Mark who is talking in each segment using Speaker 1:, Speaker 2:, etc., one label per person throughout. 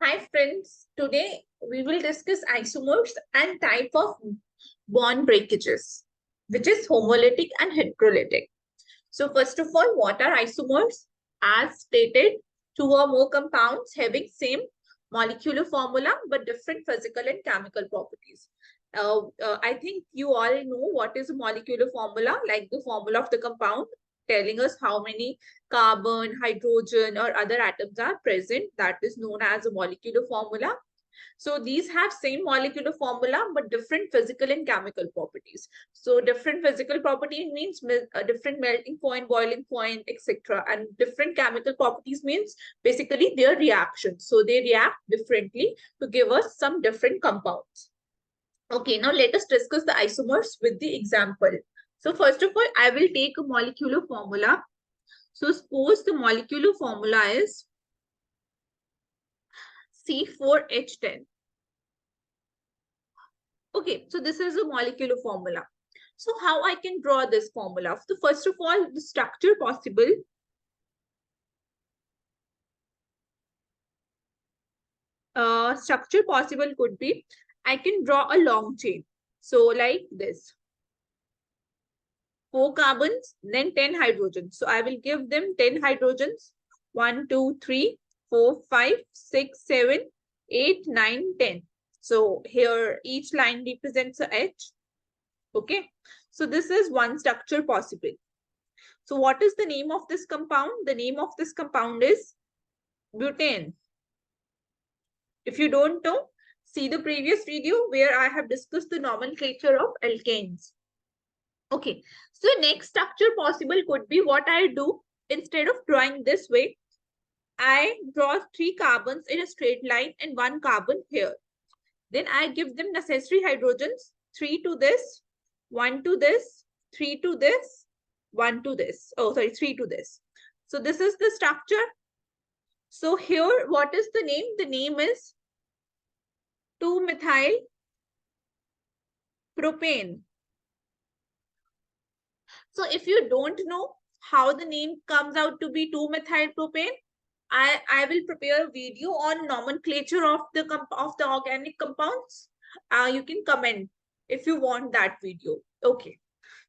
Speaker 1: Hi friends, today we will discuss isomers and type of bond breakages, which is homolytic and heterolytic. So first of all, what are isomers? As stated, two or more compounds having same molecular formula but different physical and chemical properties. I think you all know what is a molecular formula, like the formula of the compound, telling us how many carbon, hydrogen, or other atoms are present. That is known as a molecular formula. So these have same molecular formula, but different physical and chemical properties. So different physical property means different melting point, boiling point, etc. And different chemical properties means basically their reaction. So they react differently to give us some different compounds. Okay, now let us discuss the isomers with the example. So first of all, I will take a molecular formula. So suppose the molecular formula is C4H10. Okay, so this is a molecular formula. So how I can draw this formula? So first of all, the structure possible. Structure possible could be, I can draw a long chain. So like this. 4 carbons, then 10 hydrogens. So I will give them 10 hydrogens. 1, 2, 3, 4, 5, 6, 7, 8, 9, 10. So here each line represents a H. Okay. So this is one structure possible. So what is the name of this compound? The name of this compound is butane. If you don't know, see the previous video where I have discussed the nomenclature of alkanes. Okay, so next structure possible could be what I do. Instead of drawing this way, I draw 3 carbons in a straight line and 1 carbon here. Then I give them necessary hydrogens, 3 to this, 1 to this, 3 to this, 1 to this. Oh, sorry, 3 to this. So this is the structure. So here, what is the name? The name is 2-methyl propane. So if you don't know how the name comes out to be 2-methyl propane, I will prepare a video on nomenclature of the organic compounds. You can comment if you want that video. Okay.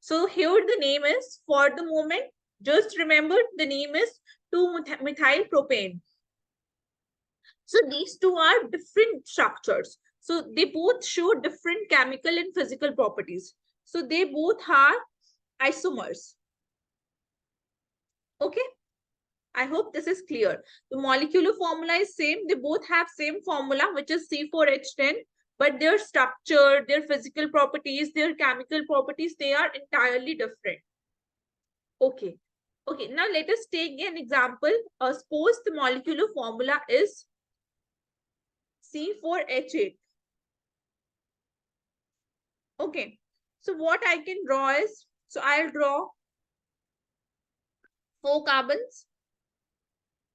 Speaker 1: So here the name is, for the moment, just remember the name is 2-methyl propane. So these two are different structures. So they both show different chemical and physical properties. So they both are isomers. Okay. I hope this is clear. The molecular formula is same. They both have same formula, which is C4H10, but their structure, their physical properties, their chemical properties, they are entirely different. Okay. Okay, now let us take an example. Suppose the molecular formula is C4H8. Okay, so what I can draw is, so I'll draw 4 carbons.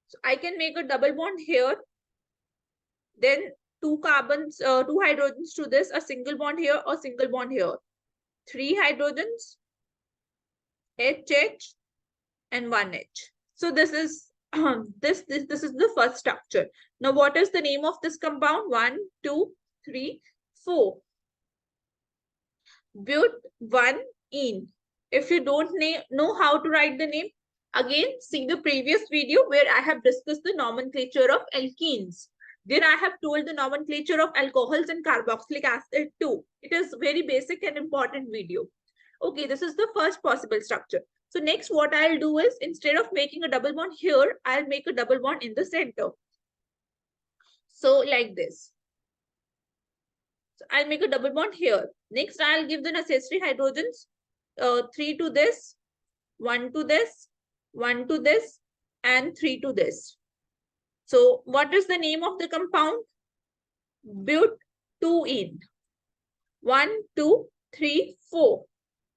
Speaker 1: So I can make a double bond here. Then 2 carbons, 2 hydrogens to this, a single bond here, a single bond here. 3 hydrogens, HH, and 1 H. So this is this is the first structure. Now what is the name of this compound? 1, 2, 3, 4. But1-ene. If you don't know how to write the name, again see the previous video where I have discussed the nomenclature of alkenes. Then I have told the nomenclature of alcohols and carboxylic acid too. It is very basic and important video. Okay, this is the first possible structure. So next what I'll do is, instead of making a double bond here, I'll make a double bond in the center. So like this. So I'll make a double bond here. Next, I'll give the necessary hydrogens. 3 to this, 1 to this, 1 to this, and 3 to this. So what is the name of the compound? But2-ene. 1, 2, 3, 4.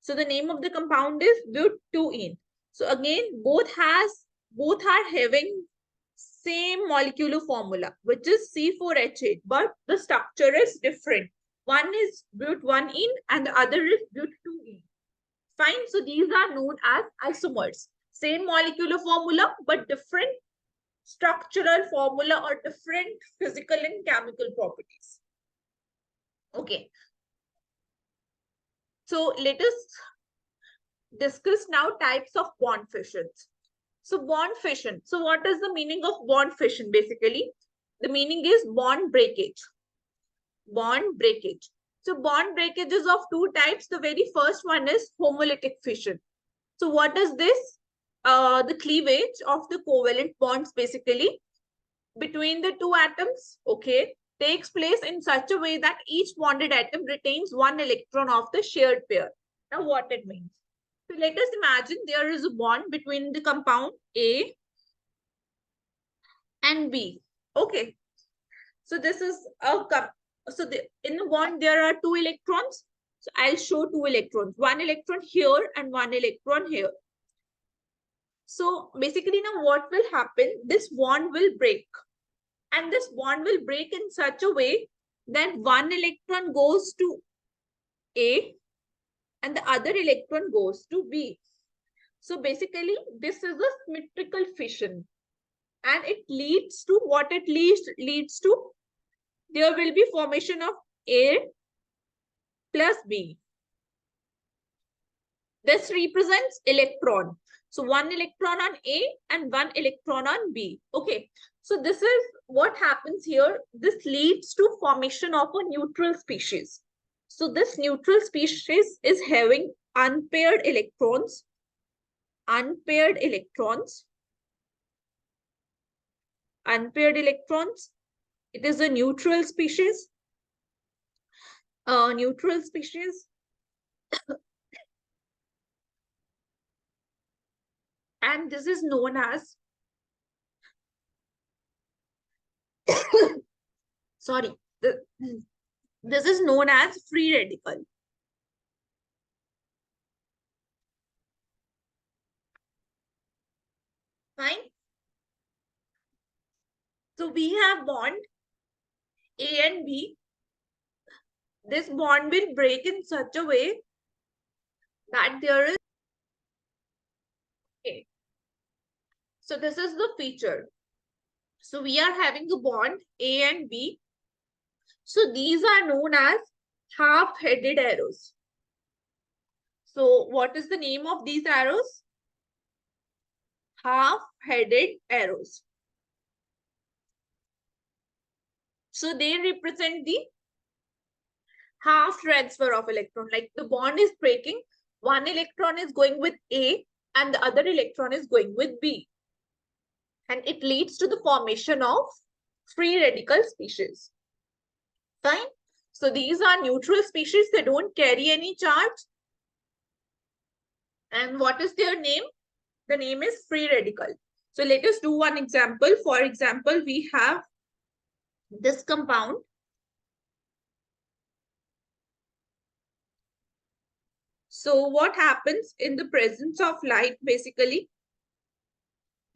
Speaker 1: So the name of the compound is but2-ene. So again, both are having same molecular formula, which is C4H8, but the structure is different. One is but1-ene and the other is but2-ene. Fine. So these are known as isomers. Same molecular formula, but different structural formula or different physical and chemical properties. Okay. So let us discuss now types of bond fissions. So bond fission. So what is the meaning of bond fission? Basically, the meaning is bond breakage. Bond breakage. So bond breakage is of two types. The very first one is homolytic fission. So what is this? The cleavage of the covalent bonds basically between the two atoms, okay, takes place in such a way that each bonded atom retains one electron of the shared pair. Now what it means? So let us imagine there is a bond between the compound A and B. Okay. So this is a in the bond there are two electrons. So I'll show two electrons, one electron here and one electron here. So basically now what will happen? This bond will break. And this bond will break in such a way that one electron goes to A and the other electron goes to B. So basically, this is a symmetrical fission. And it leads to what it leads to? There will be formation of A plus B. This represents electron. So one electron on A and one electron on B. Okay. So this is what happens here. This leads to formation of a neutral species. So this neutral species is having unpaired electrons. Unpaired electrons. Unpaired electrons. It is a neutral species. Neutral species. And this is known as sorry, this is known as free radical. Fine. So we have bond A and B. This bond will break in such a way that there is A. So this is the feature. So we are having a bond A and B. So these are known as half-headed arrows. So what is the name of these arrows? Half-headed arrows. So they represent the half transfer of electron. Like the bond is breaking, one electron is going with A and the other electron is going with B. And it leads to the formation of free radical species. Fine. So these are neutral species. They don't carry any charge. And what is their name? The name is free radical. So let us do one example. For example, we have this compound. So what happens in the presence of light? Basically,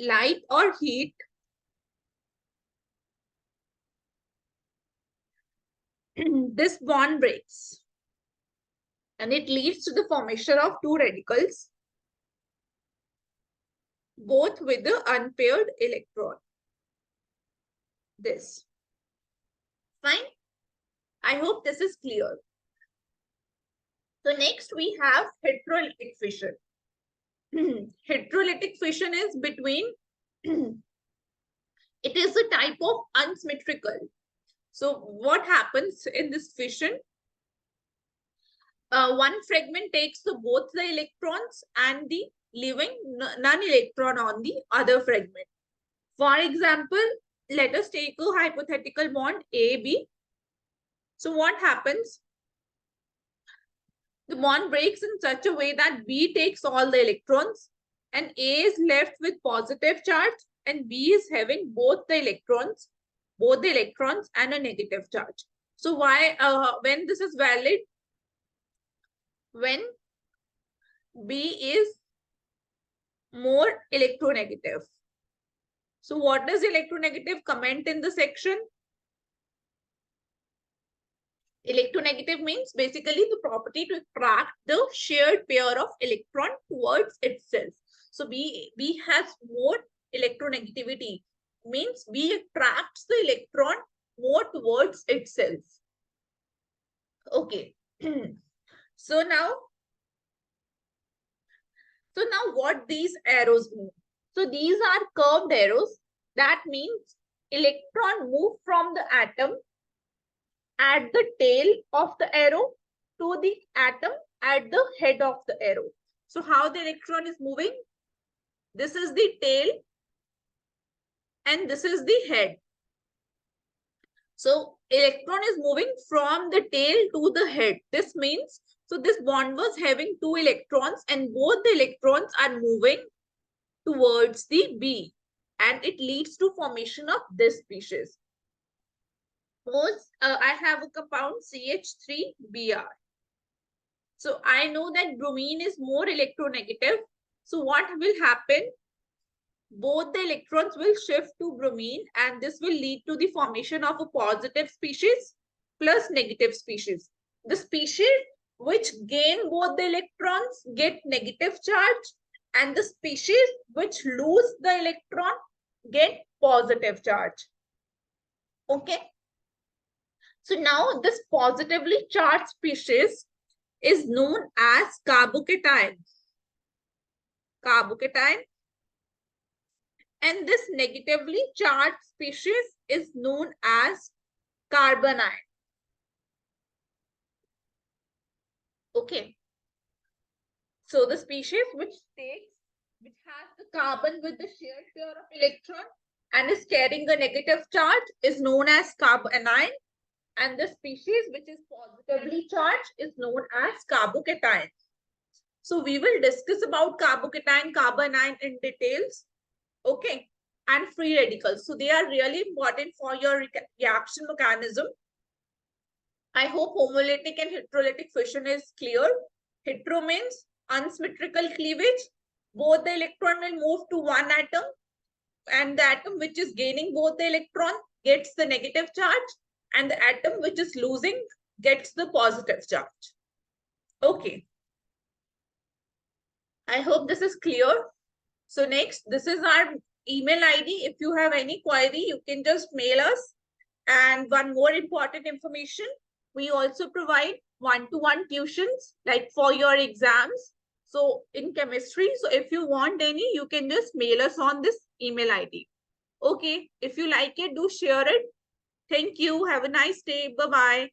Speaker 1: light or heat this bond breaks and it leads to the formation of two radicals, both with the unpaired electron. This. Fine. I hope this is clear. So next we have heterolytic fission. Heterolytic fission is between, it is a type of unsymmetrical. So what happens in this fission? One fragment takes both the electrons and the leaving non-electron on the other fragment. For example, let us take a hypothetical bond AB. So what happens? The bond breaks in such a way that B takes all the electrons and A is left with positive charge and B is having both the electrons and a negative charge. So why, when this is valid? When B is more electronegative. So what does electronegative? Comment in the section. Electronegative means basically the property to attract the shared pair of electron towards itself. So B has more electronegativity. means B attracts the electron more towards itself. Okay. So now what these arrows mean? So these are curved arrows. That means electron move from the atom at the tail of the arrow to the atom at the head of the arrow. So how the electron is moving? This is the tail and this is the head. So electron is moving from the tail to the head. This means, so this bond was having two electrons and both the electrons are moving towards the B, and it leads to formation of this species. Suppose I have a compound CH3Br. So I know that bromine is more electronegative. So what will happen? Both the electrons will shift to bromine, and this will lead to the formation of a positive species plus negative species. The species which gain both the electrons get negative charge, and the species which lose the electron get positive charge. Okay. So now this positively charged species is known as carbocation. Carbocation. And this negatively charged species is known as carbanion. Okay. So the species which has the carbon with the shared pair of electron and is carrying a negative charge is known as carbanion. And the species which is positively charged is known as carbocation. So we will discuss about carbocation, carbanion in details. Okay. And free radicals. So they are really important for your reaction mechanism. I hope homolytic and heterolytic fission is clear. Hetero means unsymmetrical cleavage. Both the electron will move to one atom, and the atom which is gaining both the electron gets the negative charge, and the atom which is losing gets the positive charge. Okay. I hope this is clear. So next, this is our email ID. If you have any query, you can just mail us. And one more important information, we also provide one-to-one tuitions like for your exams. So in chemistry, so if you want any, you can just mail us on this email ID. Okay, if you like it, do share it. Thank you. Have a nice day. Bye-bye.